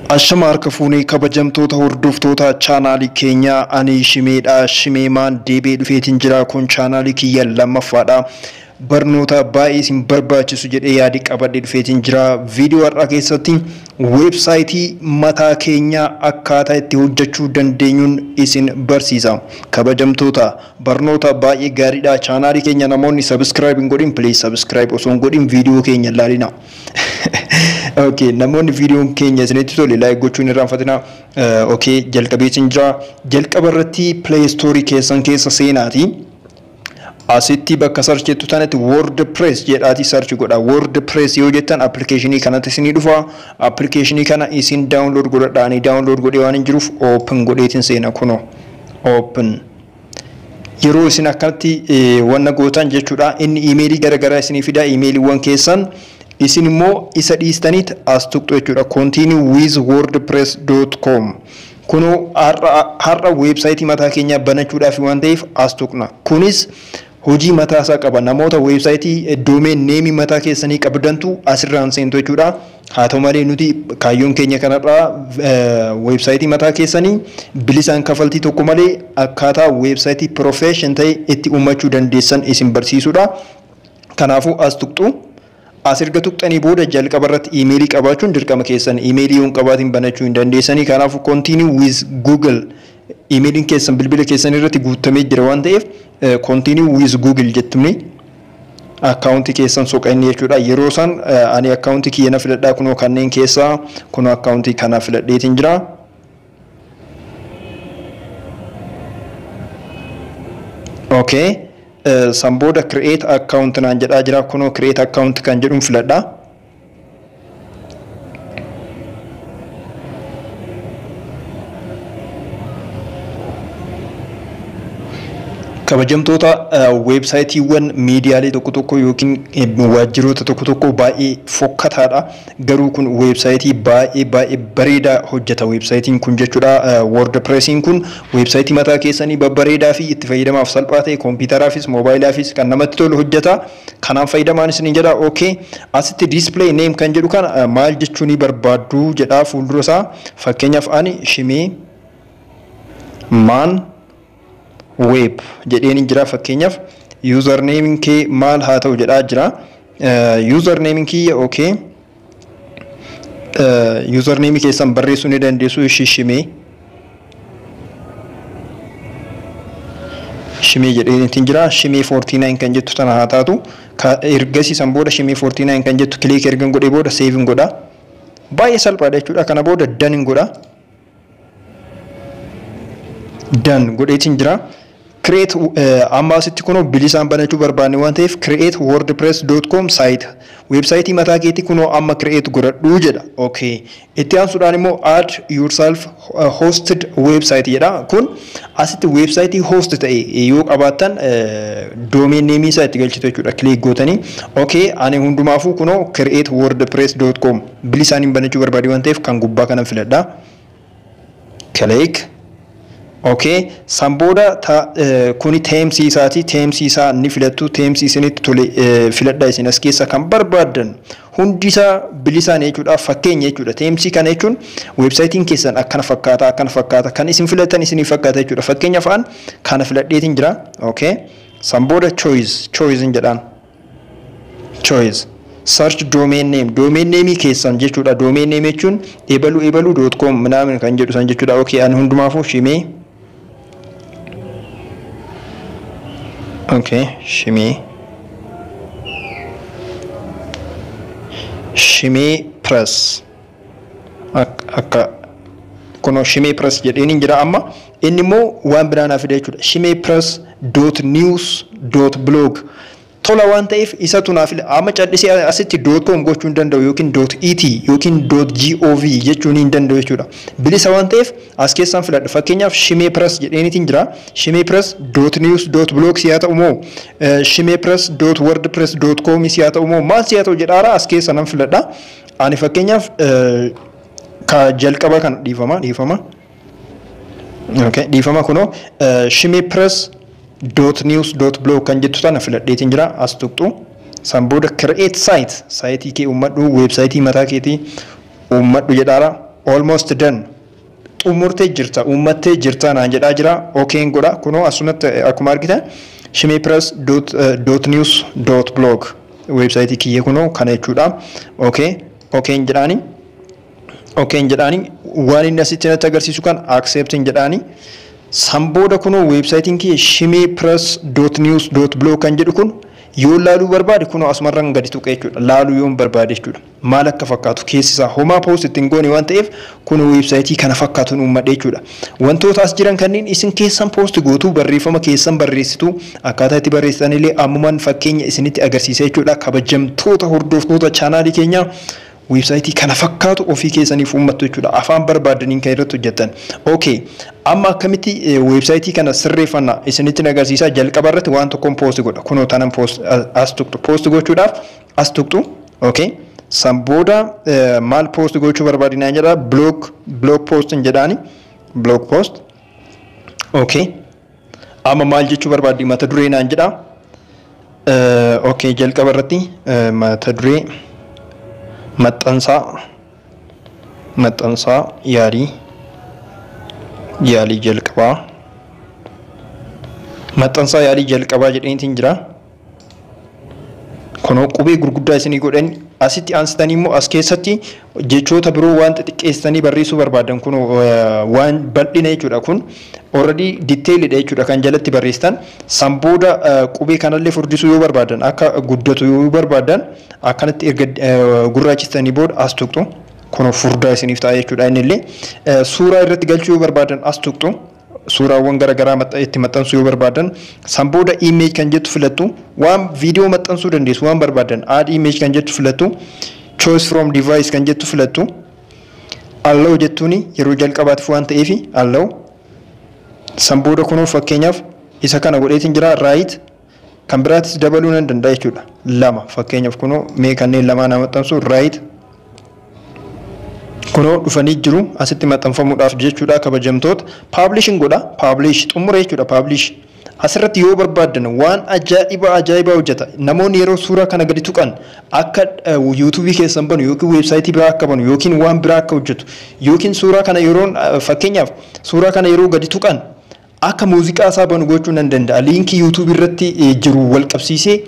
Ashama harka fuunee kabajamtoota hordoftoota chaanaalii keenyaa ani Shimeedha. Shimeemaan deebi'ee dhufeetiin jira. Kun chaanaalii kiyya lammaffaadha. Barnoota baay'ee isin barbaachisu jedhee yaadi qabadhee dhufeetiin jira. Viidiyoo har'aa keessatti weebsaayitii mataa keenyaa akkaataa itti hojjechuu dandeenyuun isin barsiisa. Kabajamtoota barnoota baay'ee gaariidha. Chaanaalii keenya namoonni subscribe hin godhin please subscribe osoo hin godhin viidiyoo keenya ilaalina. Okay, namoonni viidiyoon keenya isinitti tole like gochuun irraanfatina. Okay, jalqabeetiin jira. Jalqaba irratti Play Store keessan keessa seenaati. Asitti bakka search jettu tanatti WordPress jedhaati search godha. WordPress yoo jettan applicationii kanatti isinii dhufa. Applicationii kana isin download godhadhaani. Download godhee waan hin jiruuf open godheetiin seena kuno. Open. Yeroo isin akkanatti wanna gootan jechuudha. Inni emailii garagaraa isinii fida. Emailiiwwan keessan isin immoo isa dhiistaniit as tuqxu jechuudha. Continue with wordpress.com. Kuno har'a websaayitii mataa keenya banachuudhaaf waan ta'eef as tuqna. Kunis hojii mataa isaa qaba. Namoota websaayitii domain name mataa keessanii qabdantu asirraan seentu jechuudha. Haa ta'u malee nuti kaayyoon keenya kanarraa websaayitii mataa keessanii bilisaan kafaltii tokko malee akkaataa websaayitii profession ta'e itti uumachuu dandeessan isin barsiisudha. Kanaafuu as tuqxu. Asirga tuqxanii booda jalqaba irratti emailii qabaachuun dirqama keessan. Emailii yoon qabaatiin banachuu hin dandeessanii. Kanaafuu continue with Google. Emailiin keessan bilbila keessan irratti guutamee jira waan ta'eef continue with Google jettumni akkaawuntii keessan soqa inni jechuudha. Yeroo san ani akkaawuntii kiyya na filadhaa kunoo kanneen keessaa kunoo akkaawuntii kana filadheetiin jira. Okay. Samboda create account naan jedhaa jira. Kunoo create account kan jedhuun filadhaa. Kabajamtoota websaayitiiwwan miidiyaalee tokko tokko yookiin waajjiroota tokko tokko baay'ee fokkataadha. Garuu kun websaayitii baay'ee bareedaa hojjeta websaayitiin kun jechuudha. WordPressiin kun websaayitii mataa keessanii babbareedaa fi itti fayyadamaaf salphaa ta'e kompiitaraafis moobaayilaafiis kan namatti tolu hojjeta. Kanaaf fayyadamaan isin jedha. Okay, asitti display name kan jedhu kana maal jechuun barbaaddu jedha fuuldura isaa. Fakkeenyaaf ani Shimee maan web jedheen jira. Fakkeenyaaf username kee maal haa ta'u jedhaa jira. Username kiyya okay. Username keessan barreessuu ni dandeessu. Shimee jedheen jira. Shimee 49 kan jettu tana haa taatu. Ergasii san booda Shimee 49 kan jettu click ergan godhee booda save godha. Baay'ee salphaadha jechuudha. Kana booda done godha. Done godheetiin jira. Create amma asitti kunoo bilisaan banachuu barbaanne waan ta'eef create wordpress.com site websaayitii mataa keetii kunoo amma create godhadhuu jedha. Okay, itti aansuudhaan immoo add yourself hosted website jedha. Kun asitti websaayitii host ta'e yoo qabaattan domain name isaa itti galchitu jechuudha. Click gootanii okay, ani hundumaafuu kunoo create wordpress.com bilisaan banachuu barbaade waan ta'eef kan gubbaa kana filadha. Click. Okay, samboda kuni teemsi isaati. Teemsi isaa ni filattu. Teemsi isinitti tole filadhaa isin as keessa kan barbaadan hundi isaa bilisaan jechuudha. Fakkeenya jechuudha. Teemsi kana jechuun websaayitiin keessan akkana fakkaata kan isin filatan isinii fakkaata jechuudha. Fakkeenyaaf an kana filadheetiin jira. Okay, samboda choice jedhaan. Choice. Search domain name keessan jechuudha. Domain name jechuun ebalu.com minaamin kan jedhu san jechuudha. Okay, an hundumaafuu Shimee. Okay, Shimee Press. Akka kuno Shimee Press jedheen jira amma. Inni immoo waan biraa naaf fide jechuudha. shimeepress.news.blog. Tola waan ta'eef isatu naaf file. Amma callisee asitti .com gochuu hin danda'u yookiin .et yookiin .gov jechuu hin danda'u jechuudha. Bilisa waan ta'eef as keessaan filadha. Fakkeenyaaf Shimee Press jedheenitiin jira. shimeepress.news.blog siyaa ta'u moo shimeepress.wordpress.com siyaa ta'u moo maal siyaa ta'u jedhaara as keessa nan filadha. Ani fakkeenyaaf ka jalqaba kan dhiifama. Okay, dhiifama kunoo shimeepress.news.blog kan jettu tana filadheetiin jira. As tuqxu samboda create site kee uummadhu websaayitii mataa keetii uummadhu jedhaara. almost done. Xumurtee jirta, uummattee jirta naan jedhaa jira. Okeen godha. Kunoo asumatti akkuma argitan shimeepress.news.blog websaayitii kiyya kunoo kana jechuudha. Okeen jedhaani. Okeen jedhaani waan inni asitti natti agarsiisu kan accepting jedhaani. Sambooda kunoo websaayitiin kiyya shimeepress.news.blog kan jedhu kun yoo laaluu barbaade kunoo asumarraan gadi tuqee jechuudha. Laaluu yoo barbaade jechuudha. Maal akka fakkaatu keessisaa homaa post ittiin goone waan ta'eef kunoo websaayitii kana fakkaatuun uummadhe jechuudha. Wantoota as jiran kanneen isin keessan post gootuu barreeffama keessan barreessitu akkaataa itti barreessitanillee ammumaan fakkeenya isinitti agarsiisa jechuudha. Kabajamtoota hordoftoota chaanaalii keenyaa websaayitii kana fakkaatu ofii keessaniif uummattu jechuudha. Afaan barbaadaniin kan irratti hojjetan. Amma akkamitti websaayitii kana sirreeffanna isinitti agarsiisaa. Jalqaba irratti waan tokkoon post godha. Kunoo tanan post as tuqxu. Post gochuudhaaf as tuqxu. San booda maal post gochuu barbaadinaa jedha. Blog post jedhaani. Blog post. Amma maal jechuu barbaaddi mata duree naan jedha. Jalqaba irratti mata duree maxxansaa yaalii jalqabaa. Maxxansaa yaalii jalqabaa jedhaniitiin jira. Kunoo qubee gurguddaa isinii godhan asitti aansitanii immoo as keessatti jechoota biroo waan xixiqqeessanii barreessuu barbaadan kun waan bal'ina jechuudha. Kun already detailidha jechuudha kan jalatti barreessitan. San booda qubee kanallee furdisuu yoo barbaadan akka guddatu yoo barbaadan akkanatti erga gurraachistanii booda as tuqxu. Kun furdaa isiniif ta'a jechuudha. Innillee suuraa irratti galchuu yoo barbaadan as tuqxu. Suuraawwan garaagaraa itti maxxansuu yoo barbaadan san booda image kan jettu filattu. Waan viidiyoo maxxansuu dandeessu waan barbaadan add image kan jettu filattu. Choose from device kan jettu filattu. Allow jettuuni yeroo jalqabaatiif waan ta'eef allow. San booda kunoo fakkeenyaaf isa kana godheetiin jira right. Kan biraatis dabaluu nan danda'a jechuudha. Lama fakkeenyaaf kunoo mee kanneen lamaa nama maxxansu right. Kunoo dhufanii jiru asitti maxxanfamuudhaaf jechuudha kabajamtoota. Publishing godha. Publish xumura jechuudha. Publish asirratti yoo barbaadan waan ajaa'ibaa hojjeta. Namoonni yeroo suuraa kana gadi tuqan akka YouTube keessan banu yookiin websaayitii biraa akka banu yookiin waan biraa akka hojjetu yookiin suuraa kana yeroo fakkeenyaaf suuraa kana yeroo gadi tuqan akka muuziqaa isaa banu gochuu nan danda'a. Liinkii YouTube irratti jiru wal qabsiisee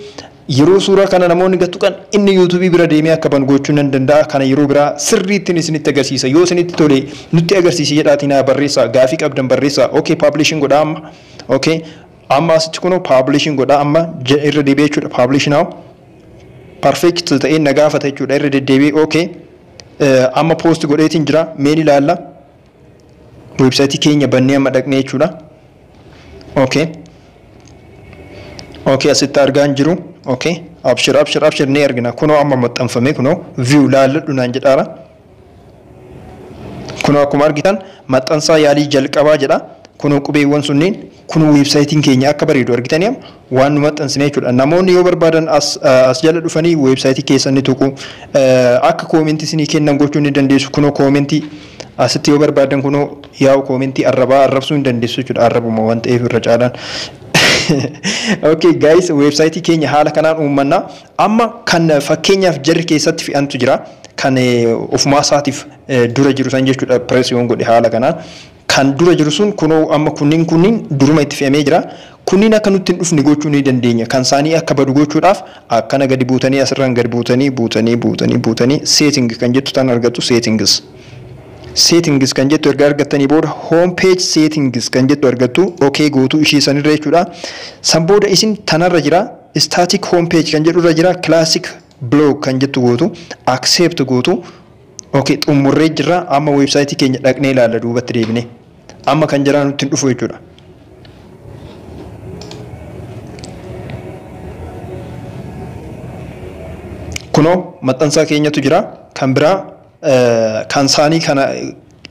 yeroo suuraa kana namoonni gadi tuqan inni YouTube bira deemee akka banu gochuu nan danda'a. Kana yeroo biraa sirriitti isinitti agarsiisa. Yoo isinitti tole nutti agarsiisi jedhaatiin barreessaa. Gaafii qabdan barreessaa. Publishing godha amma. Amma asitti kunoo publishing godha amma irra deebi'ee jechuudha. Publish now. Perfect ta'ee na gaafata jechuudha. Irra deddeebi'ee amma post godheetiin jira. Meen ilaalla. Websaayitii keenya bannee amma dhaqnee jechuudha. Asitti argaan jiru. Abshir ni argina. Kunoo amma maxxanfame kunoo view laalladhu naan jedhaara. Kunoo akkuma argitan maxxansaa yaalii jalqabaa jedha. Kunoo qubeewwan sunniin kunoo websaayitiin keenya akka bareedu argitanii waan nu maxxansine jechuudha. Namoonni yoo barbaadan as jala dhufanii websaayitii keessan ni tuqu. Akka koomentii isinii kennan gochuu ni dandeessu. Kunoo koomentii asitti yoo barbaadan kunoo yaa'u koomentii arrabsuu ni dandeessu jechuudha. Arrabuma waan ta'eef irra caalaan. Guys, websaayitii keenya haala kanaan uummanna. Amma kan fakkeenyaaf jarri keessatti fe'antu jira. Kan ofumaa isaatiif dura jiru san jechuudha. Presiyoon godhe haala kanaan. Kan dura jiru sun kunoo amma kunniin duruma itti fe'amee jira. Kunniin akka nutti hin dhufne gochuu ni dandeenya. Kan isaanii akka badu gochuudhaaf akkana gadi buutanii asirraan gadi buutanii setting kan jettu tan argattu settings kan jettu erga argattanii booda home page settings kan jettu argattu. Gootuu ishii sanirra jechuudha. San booda isin tanarra jira. Static home page kan jedhurra jira. Classic blog kan jettu gootu. Accept gootu. Xumurree jirra. Amma websaayitii keenya dhaqnee ilaalla duubatti deebine. Amma kan jiraa nutti hin dhufu jechuudha. Kunoo maxxansaa keenyatu jira. Kan biraa kan isaanii kana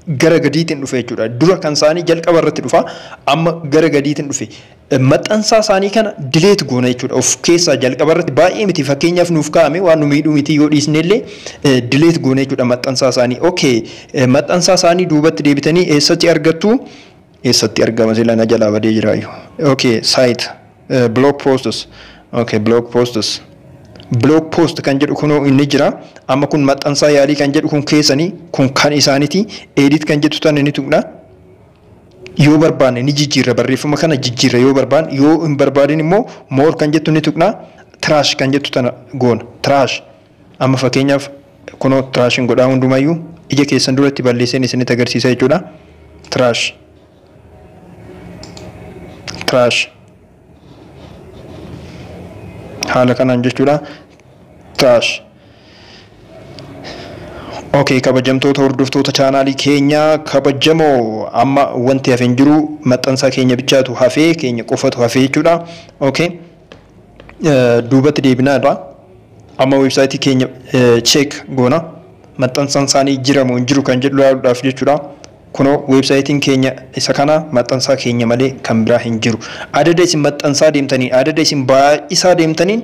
gara gadiitiin dhufe jechuudha. Dura kan isaanii jalqaba irratti dhufa. Amma gara gadiitiin dhufe. Maxxansaa isaanii kana delete goona jechuudha. Of keessaa jalqaba irratti baay'ee miti fakkeenyaaf nuuf kaa'ame waan nu miidhuu miti yoo dhiisnellee delete goona jechuudha maxxansaa isaanii. Maxxansaa isaanii duubatti deebitanii eessatti argattu? Eessatti argama silana jalaa badee jiraayu. Site blog posts. Blog posts. blog post kan jedhu kunoo inni jira. Amma kun maxxansaa yaalii kan jedhu kun keessanii kun kan isaaniiti. Edit kan jettu tan inni tuqna. Yoo barbaanne ni jijjiirra barreeffama kana jijjiirra yoo barbaanne yoo hin barbaadin immoo more kan jettu ni tuqna. Trash kan jettu tana goona. Trash amma fakkeenyaaf kunoo trash hin godhaa hundumayyuu ija keessan duratti balleesseen isinitti agarsiisa jechuudha. Trash. Trash. Haala kanaan jechuudha. Trash. Okay, kabajamtoota hordoftoota chaanaalii keenya kabajamoo amma wanti hafeen jiru maxxansaa keenya bichaatu hafee keenya qofatu hafee jechuudha. Okay. Duubatti deebinaadha. Amma websaayitii keenya check goona. Maxxansaan isaanii jiramoo hin jiru kan jedhu ilaaluudhaaf jechuudha. Kuno websaayitiin keenya isa kana maxxansaa keenya malee kan biraa hin jiru. Adada isin maxxansaa deemtanii adada isin baay'isaa deemtaniin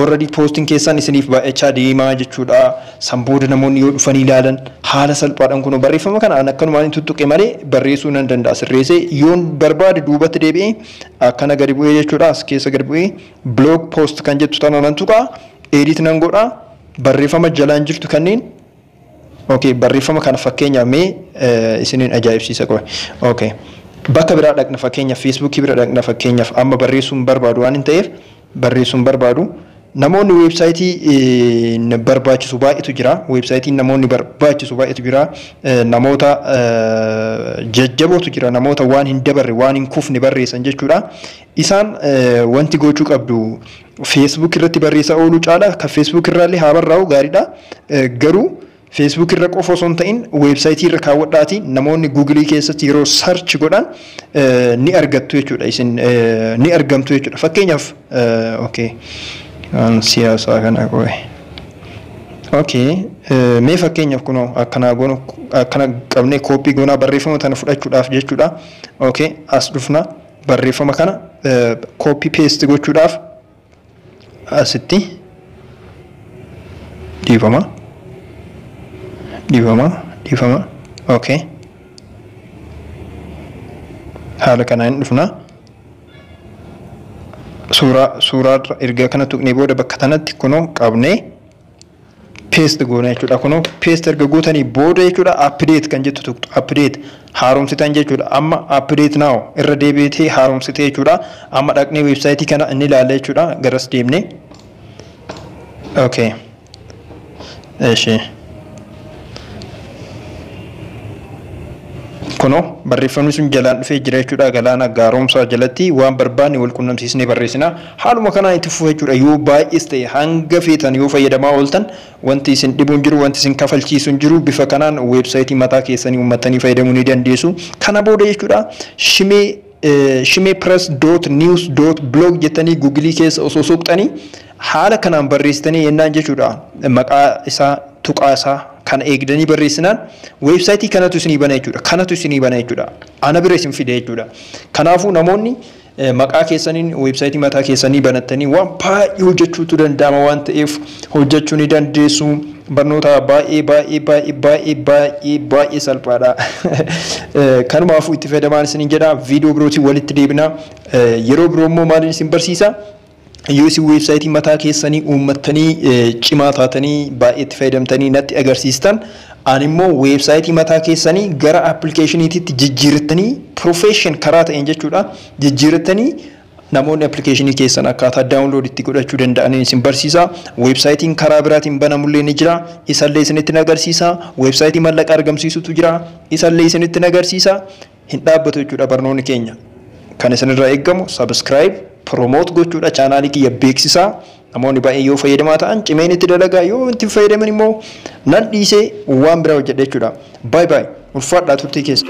already posting keessan isiniif baay'achaa deemaa jechuudha. Sanbooda namoonni yoo dhufanii ilaalan haala salphaadhaan kuno barreeffama kana akkanumaan tuttuqe malee barreessuu nan danda'a. Sirreessee yoon barbaade duubatti deebi'ee akkana gadi bu'ee jechuudha. As keessa gadi bu'ee blog post kan jettu tana nan tuqaa. Edit nan godhaa. Barreeffama jalaan jirtu kanneen okay barreeffama kana fakkeenyaaf mee isiniin ajaa'ibsiisa qoe. Okay. Bakka biraa dhaqna fakkeenyaaf Facebook bira dhaqna fakkeenyaaf amma barreessuun barbaadu waan hin ta'eef barreessuun barbaadu namoonni websaayitii barbaachisu baay'eetu jira. Websaayitiin namoonni barbaachisu baay'eetu jira. Namoota jajjabootu jira. Namoota waan hin dabarre waan hin kufne barreessan jechuudha. Isaan wanti gochuu qabdu Facebook irratti barreessaa ooluu caala kan Facebook irraallee haa barraa'u gaariidha. Garuu Facebook irra qofa osoo hin ta'in websaayitii irra kaawwadhaati namoonni Google keessatti yeroo search godhan ni argattu jechuudha. Isin ni argamtu jechuudha. Fakkeenyaaf okay siyaasaa kana qoe. Okay mee fakkeenyaaf kunoo akkana goonu akkana qabnee copy goonaa barreeffama tana fudhachuudhaaf jechuudha. Okay as dhufna barreeffama kana copy paste gochuudhaaf asitti dhiifama. Okay. Haala kanaan dhufna. Suuraa erga kana tuqnee booda bakka tanatti kunoo qabnee paste goona jechuudha. Kunoo paste erga gootanii booda jechuudha update kan jettu tuqxu update haaromsitan jechuudha. Amma update now irra deebiitee haaromsitee jechuudha. Amma dhaqnee websaayitii kana inni ilaalla jechuudha. Garas deemnee. Okay. Eeshi. Kuno barreeffamni sun jalaan dhufee jira jechuudha. Galaana gaaromsaa jalatti waan barbaanne wal qunnamsiisnee barreessina. Haaluma kanaan itti fufuu jechuudha. Yoo baay'is ta'e hanga feetan yoo fayyadamaa ooltan wanti isin dhibuun jiru wanti isin kafalchiisuun jiru bifa kanaan websaayitii mataa keessanii uummattanii fayyadamuu ni dandeessu. Kana booda jechuudha shimepress.news.blog jettanii Google keessa osoo soqxanii haala kanaan barreessitanii yennaan jechuudha. Maqaa isaa tuqaa isaa kan eegdanii barreessinaan websaayitii kanatu isinii bana jechuudha. Ana bira isin fide jechuudha. Kanaafuu namoonni maqaa keessaniin websaayitii mataa keessanii banattanii waan baay'ee hojjechuutu danda'ama waan ta'eef hojjechuu ni dandeessu. Barnoota baay'ee salphaadha. Kanumaafuu itti fayyadamaan isiniin jedha. Viidiyoo birootii walitti deebina. Yeroo biroo immoo maaliin isin barsiisa? Yoo isin websaayitii mataa keessanii uummattanii cimaa taatanii baay'ee itti fayyadamtanii natti agarsiistan ani immoo websaayitii mataa keessanii gara appilikeeshiniitti jijjiirrattanii profession karaa ta'een jechuudha jijjiirrattanii namoonni appilikeeshinii keessan akkaataa daawunlood itti godhachuu danda'aniin isin barsiisa. Websaayitiin karaa biraatiin banamullee ni jira. Isallee isinitti agarsiisa. Websaayitii mallaqa argamsiisutu jira. Isallee isinitti agarsiisa. Hin dhaabbatu jechuudha barnoonni keenya. Kan isinirraa eeggamu subscribe promote gochuudha chaanaalii kiyya beeksisaa. Namoonni baay'ee yoo fayyadamaa ta'an cimeen itti dalagaa yoo itti fayyadaman immoo nan dhiisee waan biraa hojjedha jechuudha. Bye bye. Ulfaadhaa turtii keessa.